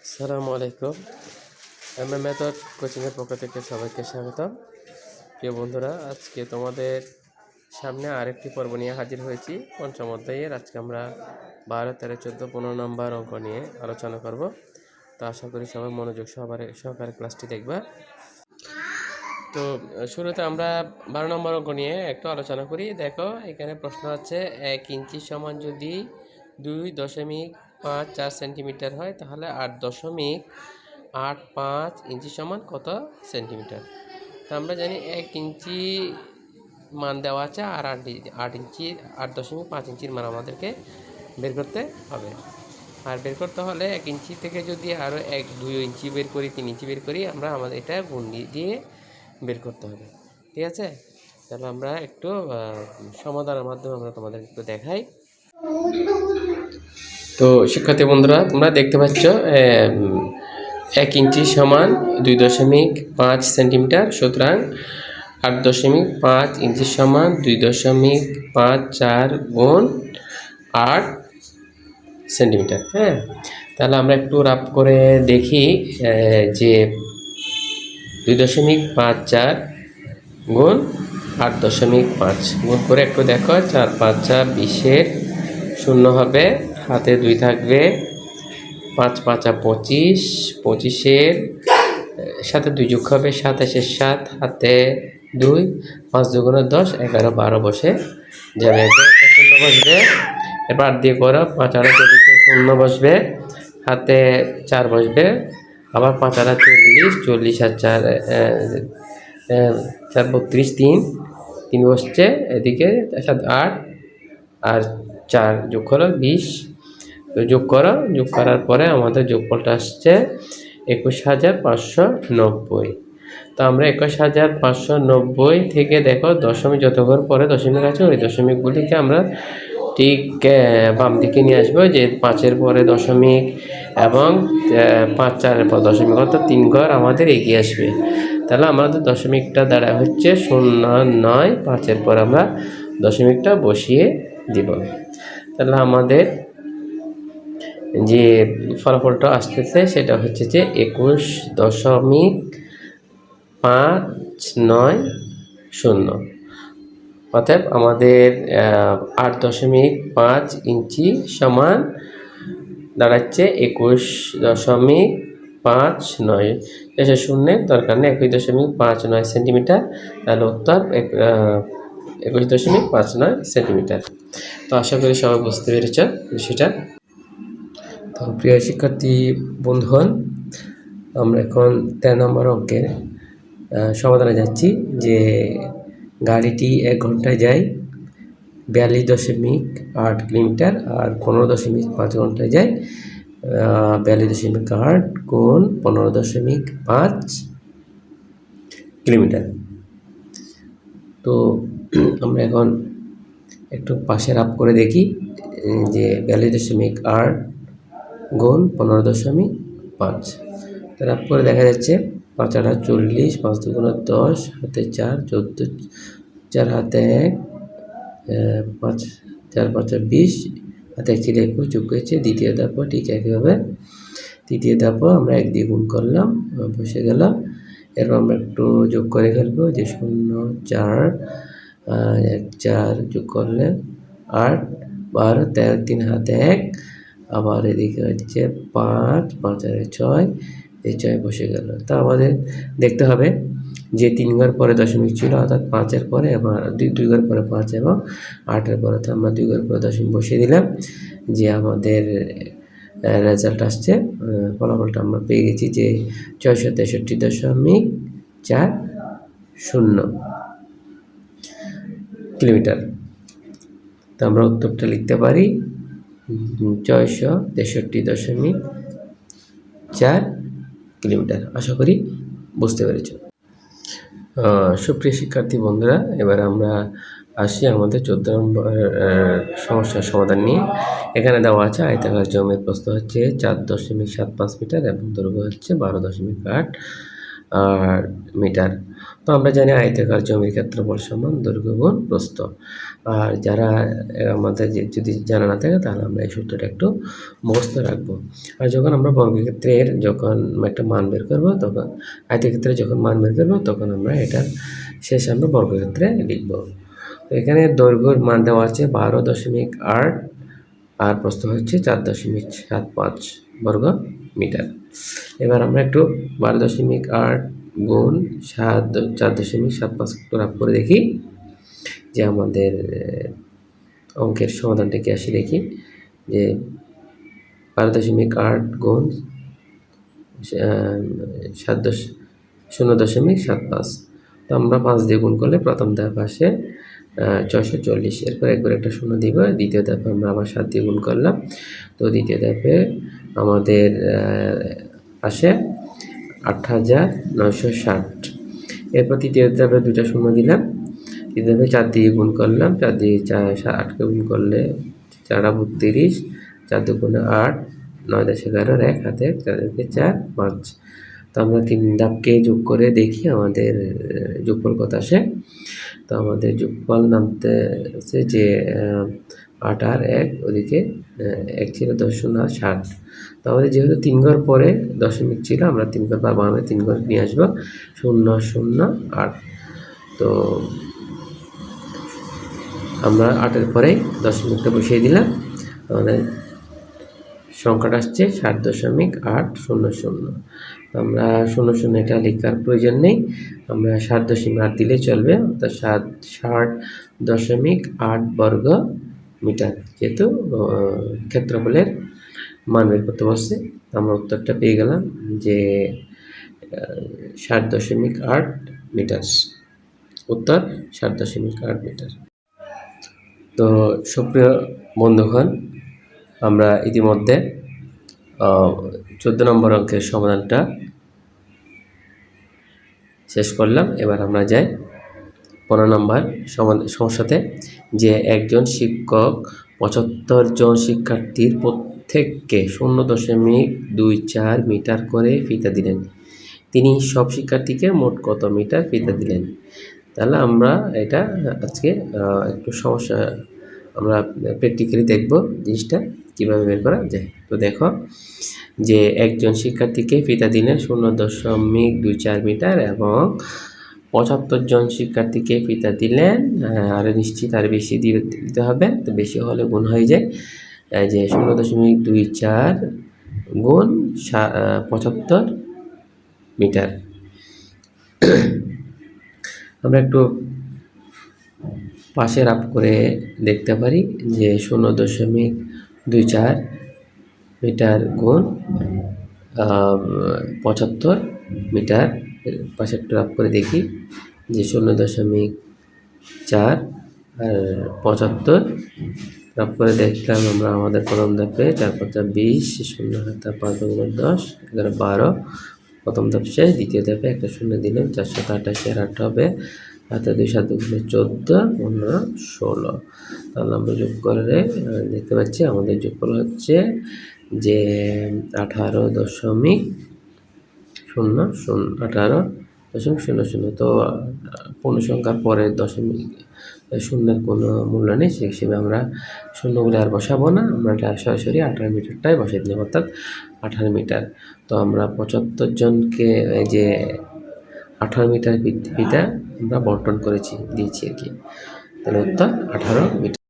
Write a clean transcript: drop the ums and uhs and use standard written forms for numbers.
আসসালামু আলাইকুম। মেথড কোচিংয়ের পক্ষ থেকে সবাইকে স্বাগতম। প্রিয় বন্ধুরা, আজকে তোমাদের সামনে আরেকটি পর্ব নিয়ে হাজির হয়েছি। পঞ্চম অধ্যায়ের আজকে আমরা 12, 13, 14, 15 নম্বর অঙ্ক নিয়ে আলোচনা করব। তো আশা করি সবাই মনোযোগ সহকারে ক্লাসটি দেখবা। তো শুরুতে আমরা 12 নম্বর অঙ্ক নিয়ে একটু আলোচনা করি। দেখো, এখানে প্রশ্ন আছে 1 ইঞ্চি সমান যদি 2.54 সেন্টিমিটার হয়, তাহলে 8.85 ইঞ্চি সমান কত সেন্টিমিটার। তো আমরা জানি 1 ইঞ্চি মান দেওয়া আছে, আর 8.5 ইঞ্চির মান আমাদেরকে বের করতে হবে। আর বের করতে হলে 1 ইঞ্চি থেকে যদি আরও 2 ইঞ্চি বের করি, 3 ইঞ্চি বের করি, আমাদের এটা গুণ দিয়ে বের করতে হবে। ঠিক আছে, তাহলে আমরা একটু সমাধানের মাধ্যমে আমরা তোমাদের একটু দেখাই। তো শিক্ষার্থী বন্ধুরা, তোমরা দেখতে পাচ্ছ 1 ইঞ্চি সমান 2.5 সেন্টিমিটার। সুতরাং 8.5 ইঞ্চি সমান 2.54 গুণ 8 সেন্টিমিটার। হ্যাঁ, তাহলে আমরা একটু রাফ করে দেখি যে 2.54 গুণ 8.5 গুণ করে একটু দেখো। 4 5 20, শূন্য হবে, হাতে 2 থাকবে, 5 5 25, 25-এর সাথে 2 যোগ হবে, 27-এর 7, হাতে 2, 5 2 10, 11 12 বসে যাবে, শূন্য বসবে। এবার 8 দিয়ে করো, 5 8 40, শূন্য বসবে, হাতে 4 বসবে, আবার 5 8 40, 40 আর 4 4 32, 3 বসছে এদিকে, 8 আর 4 যোগ করো 20। তো যোগ করার পরে আমাদের যোগফলটা আসছে 21,590। তো আমরা 21,590 থেকে দেখো দশমিক যত ঘর পরে দশমিক আছে, ওই দশমিকগুলিকে আমরা ঠিক বাম দিকে নিয়ে আসবো, যে 5-এর পরে দশমিক এবং 5 4-এর পর দশমিক, অর্থাৎ 3 ঘর আমাদের এগিয়ে আসবে। তাহলে আমাদের দশমিকটা দ্বারা হচ্ছে 0.95, পর আমরা দশমিকটা বসিয়ে দিব। তাহলে আমাদের যে ফলাফলটা আসতেছে সেটা হচ্ছে যে 21.590। অতএব আমাদের 8.5 ইঞ্চি সমান দাঁড়াচ্ছে 21.59। এসে শূন্যের দরকার নেই, 21.59 সেন্টিমিটার। তাহলে উত্তর 21.59 সেন্টিমিটার। তো আশা করি সবাই বুঝতে পেরেছ বিষয়টা। তো প্রিয় শিক্ষার্থী বন্ধুগণ, আমরা এখন 13 নম্বর অঙ্কের সমাধানে যাচ্ছি। যে গাড়িটি 1 ঘন্টায় যায় 42.8 কিলোমিটার, আর 15.5 ঘন্টায় যায় 42.8 গুণ 15.5 কিলোমিটার। তো আমরা এখন একটু পাশে রাফ করে দেখি যে 42.8 গুণ 15.5। রাফ করে দেখা যাচ্ছে 5 8 40, 5 2 10, হাতে 4 14, 4 হাতে 1, 5 4 5 20, হাতে 1 ছিল 21, যোগ হয়েছে। দ্বিতীয় ধাপও ঠিক একইভাবে। তৃতীয় ধাপও আমরা 1 দিয়ে গুণ করলাম, বসে গেল। এরপর আমরা একটু যোগ করে ফেলবো, যে 0 4 1 4 যোগ করলে 8 12 13, 3 হাতে 1, আবার এদিকে হচ্ছে 5 5 আর 6, এই 6 বসে গেল। তা আমাদের দেখতে হবে যে 3 ঘর পরে দশমিক ছিল, অর্থাৎ 5-এর পরে, এবং 2 ঘর পরে 5 এবং 8-এর পরে। তো আমরা 2 ঘর পরে দশমিক বসিয়ে দিলাম, যে আমাদের রেজাল্ট আসছে, ফলাফলটা আমরা পেয়ে গেছি যে 663.40 কিলোমিটার। তো আমরা উত্তরটা লিখতে পারি 663.4 কিলোমিটার। আশা করি বুঝতে পেরেছ। সুপ্রিয় শিক্ষার্থী বন্ধুরা, এবার আমরা আসি আমাদের 14 নম্বর সমস্যার সমাধান নিয়ে। এখানে দেওয়া আছে আয়তাকার জমির প্রস্থ হচ্ছে 4.75 মিটার এবং দৈর্ঘ্য হচ্ছে 12.8 মিটার। তো আমরা জানি আয়তাকার জমির ক্ষেত্রফল সমান দৈর্ঘ্য গুণ প্রস্থ। আর যারা আমাদের যদি জানা না থাকে তাহলে আমরা এই সূত্রটা একটু মুখস্থ রাখবো। আর যখন আমরা বর্গক্ষেত্রের যখন একটা মান বের করবো, তখন আয়তক্ষেত্রে যখন মান বের করবো তখন আমরা এটার শেষে আমরা বর্গক্ষেত্রে লিখবো। তো এখানে দৈর্ঘ্যের মান দেওয়া আছে 12.8 আর প্রস্থ হচ্ছে 4.75 বর্গ মিটার। এবার আমরা একটু 12.8 গুণ 4.75 একটু রাফ করে দেখি যে আমাদের অঙ্কের সমাধানটা কি আসে দেখি। যে 12.8 গুণ 0.75, তো আমরা 5 দিয়ে গুণ করলে প্রথম ধাপ আসে 640। এরপর একবার একটা শূন্য দিব। দ্বিতীয় ধাপে আমরা আবার 7 দিয়ে গুণ করলাম, তো দ্বিতীয় ধাপে আমাদের আসে 8,960। এরপর তৃতীয় ধাপে 2টা শূন্য দিলাম। তৃতীয় ধাপে 4 দিয়ে গুণ করলাম, 4 দিয়ে 8কে গুণ করলে 4 32, 4 দুগুণে 8, 9 10 11, 1 হাতে 4 4 5। তো আমরা 3 ধাপকে যোগ করে দেখি আমাদের যোগফল কত আসে। তো আমাদের যোগফল নামতেছে যে 8 আর 1, ওদিকে 1 ছিল 10 শূন্য 60। তো আমাদের যেহেতু 3 ঘর পরে দশমিক ছিল, আমরা 3 ঘর পাবো, আমরা 3 ঘর নিয়ে আসবো 008। তো আমরা 8-এর পরেই দশমিকটা বসিয়ে দিলাম। আমাদের সংখ্যাটা আসছে 7.800। আমরা 00 এটা লেখার প্রয়োজন নেই, আমরা 7.8 দিলে চলবে, অর্থাৎ 7.8 বর্গ মিটার। যেহেতু ক্ষেত্রফলের মান বের করতে বলছে, আমরা উত্তরটা পেয়ে গেলাম যে 7.8 মিটার। উত্তর 7.8 মিটার। তো সুপ্রিয় বন্ধুগণ, আমরা ইতিমধ্যে 14 নম্বর অঙ্কের সমাধানটা শেষ করলাম। এবার আমরা যাই 15 নম্বর সমস্যাতে, যে একজন শিক্ষক 75 জন শিক্ষার্থীর প্রত্যেককে 0.24 মিটার করে ফিতা দিলেন। তিনি সব শিক্ষার্থীকে মোট কত মিটার ফিতা দিলেন? তাহলে আমরা এটা আজকে একটু সমস্যা আমরা প্র্যাকটিক্যালি দেখব জিনিসটা কীভাবে বের করা যায়। তো দেখো যে একজন শিক্ষার্থীকে ফিতা দিলেন 0.24 মিটার এবং 75 জন শিক্ষার্থীকে ফিতা দিলেন, আরও নিশ্চিত আরও বেশি দিতে হবে, তো বেশি হলে গুণ হয়ে যায় যে 0.24 গুণ 75 মিটার। আমরা একটু পাশে রাফ করে দেখতে পারি যে 0.24 মিটার গুণ 75 মিটার। পাশে একটু রাফ করে দেখি যে 0.4 আর 75 রাফ করে দেখলাম আমরা আমাদের প্রথম ধাপে 4 5 20, 0 হাতে 5 10, 11 12 প্রথম ধাপ শেষ। দ্বিতীয় ধাপে একটা শূন্য দিলাম, 428 এর 8 হবে, হাতে 2 7 14, 15 16। তাহলে আমরা যোগ করে দেখতে পাচ্ছি আমাদের যোগফল হচ্ছে যে 18.00। তো পূর্ণ সংখ্যার পরে দশমিক শূন্যের কোনো মূল্য নেই, সে হিসেবে আমরা শূন্যগুলো আর বসাবো না, আমরা সরাসরি 18 মিটারটাই বসাই দিলাম, অর্থাৎ 18 মিটার। তো আমরা 75 জনকে যে 18 মিটার ফিতা আমরা বন্টন দিয়েছি আর কি। তাহলে উত্তর 18 মিটার।